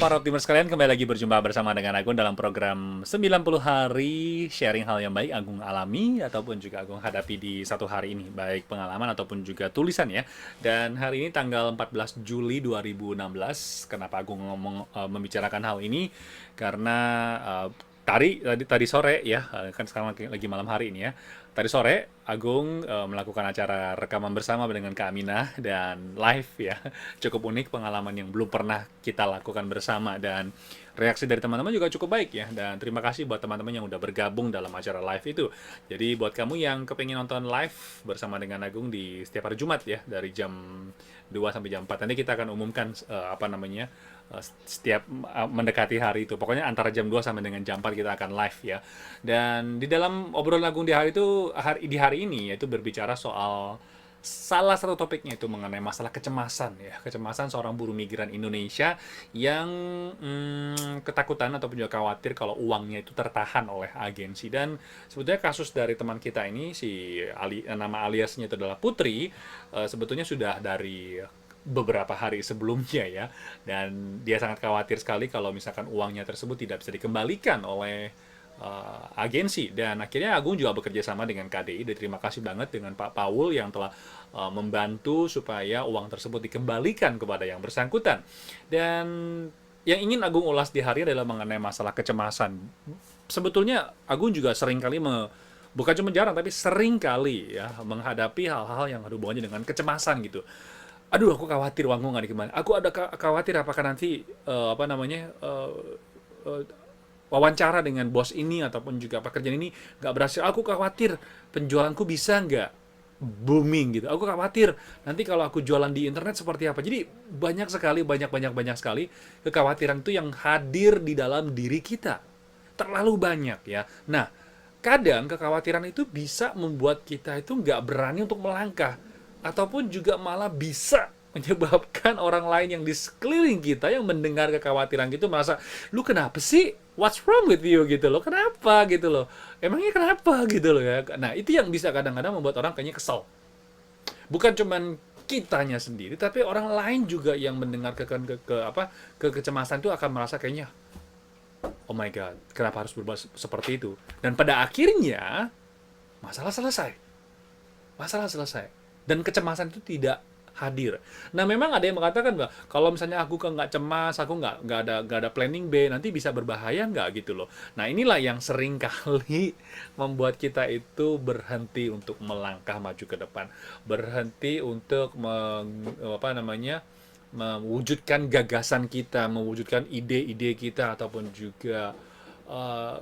para optimus sekalian, kembali lagi berjumpa bersama dengan Agung dalam program 90 hari sharing hal yang baik Agung alami ataupun juga Agung hadapi di satu hari ini, baik pengalaman ataupun juga tulisan ya. Dan hari ini tanggal 14 Juli 2016, kenapa Agung membicarakan hal ini? Karena tadi sore ya, kan sekarang lagi malam hari ini ya. Tadi sore Agung melakukan acara rekaman bersama dengan Kak Aminah dan live ya. Cukup unik, pengalaman yang belum pernah kita lakukan bersama, dan reaksi dari teman-teman juga cukup baik ya. Dan terima kasih buat teman-teman yang udah bergabung dalam acara live itu. Jadi buat kamu yang kepengen nonton live bersama dengan Agung di setiap hari Jumat ya, dari jam 2 sampai jam 4, nanti kita akan umumkan setiap mendekati hari itu. Pokoknya antara jam 2 sampai dengan jam 4 kita akan live ya. Dan di dalam obrolan Agung di hari itu, di hari ini yaitu berbicara soal salah satu topiknya itu mengenai masalah kecemasan ya. Kecemasan seorang buruh migran Indonesia yang ketakutan ataupun juga khawatir kalau uangnya itu tertahan oleh agensi. Dan sebetulnya kasus dari teman kita ini, nama aliasnya itu adalah Putri, sebetulnya sudah dari beberapa hari sebelumnya ya, dan dia sangat khawatir sekali kalau misalkan uangnya tersebut tidak bisa dikembalikan oleh agensi. Dan akhirnya Agung juga bekerja sama dengan KDI, dan terima kasih banget dengan Pak Paul yang telah membantu supaya uang tersebut dikembalikan kepada yang bersangkutan. Dan yang ingin Agung ulas di hari adalah mengenai masalah kecemasan. Sebetulnya Agung juga sering kali bukan cuma jarang, tapi sering kali ya menghadapi hal-hal yang ada hubungannya dengan kecemasan gitu. Aduh, aku khawatir uangku nggak dikembalikan. Aku ada khawatir apakah nanti wawancara dengan bos ini ataupun juga pekerjaan ini nggak berhasil. Aku khawatir penjualanku bisa nggak booming gitu. Aku khawatir nanti kalau aku jualan di internet seperti apa. Jadi banyak sekali, banyak sekali kekhawatiran itu yang hadir di dalam diri kita. Terlalu banyak ya. Nah, kadang kekhawatiran itu bisa membuat kita itu nggak berani untuk melangkah, ataupun juga malah bisa menyebabkan orang lain yang di sekeliling kita yang mendengar kekhawatiran gitu merasa, lu kenapa sih? What's wrong with you gitu loh? Kenapa gitu loh? Emangnya kenapa gitu loh ya? Nah, itu yang bisa kadang-kadang membuat orang kayaknya kesel. Bukan cuman kitanya sendiri, tapi orang lain juga yang mendengar kecemasan itu akan merasa kayaknya, oh my god, kenapa harus berbuat seperti itu? Dan pada akhirnya masalah selesai. Masalah selesai. Dan kecemasan itu tidak hadir. Nah, memang ada yang mengatakan bahwa kalau misalnya aku nggak cemas, aku nggak ada planning B, nanti bisa berbahaya nggak gitu loh. Nah, inilah yang sering kali membuat kita itu berhenti untuk melangkah maju ke depan, berhenti untuk mewujudkan gagasan kita, mewujudkan ide-ide kita ataupun juga eh,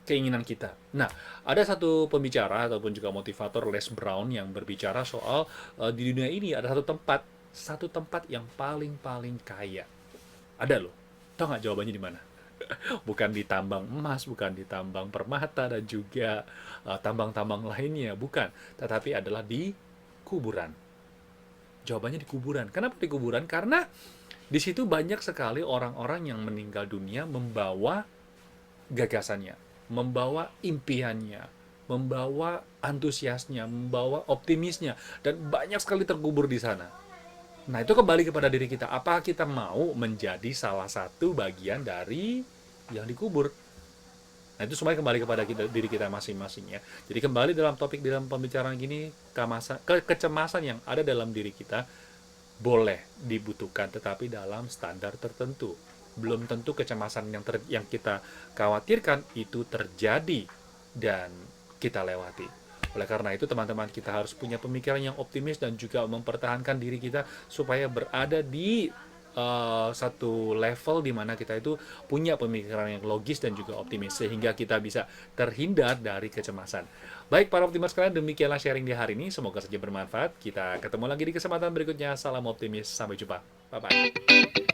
keinginan kita. Nah, ada satu pembicara ataupun juga motivator, Les Brown, yang berbicara soal di dunia ini ada satu tempat yang paling kaya. Ada loh. Tahu nggak jawabannya di mana? Bukan di tambang emas, bukan di tambang permata dan juga tambang-tambang lainnya, bukan. Tetapi adalah di kuburan. Jawabannya di kuburan. Kenapa di kuburan? Karena di situ banyak sekali orang-orang yang meninggal dunia membawa gagasannya, membawa impiannya, membawa antusiasnya, membawa optimisnya, dan banyak sekali terkubur di sana. Nah, itu kembali kepada diri kita. Apa kita mau menjadi salah satu bagian dari yang dikubur? Nah, itu semuanya kembali kepada diri kita masing-masing ya. Jadi kembali dalam topik, dalam pembicaraan gini, kecemasan yang ada dalam diri kita boleh dibutuhkan, tetapi dalam standar tertentu. Belum tentu kecemasan yang kita khawatirkan itu terjadi dan kita lewati. Oleh karena itu, teman-teman, kita harus punya pemikiran yang optimis dan juga mempertahankan diri kita supaya berada di satu level di mana kita itu punya pemikiran yang logis dan juga optimis, sehingga kita bisa terhindar dari kecemasan. Baik, para optimis sekalian, demikianlah sharing di hari ini. Semoga saja bermanfaat. Kita ketemu lagi di kesempatan berikutnya. Salam optimis. Sampai jumpa. Bye-bye.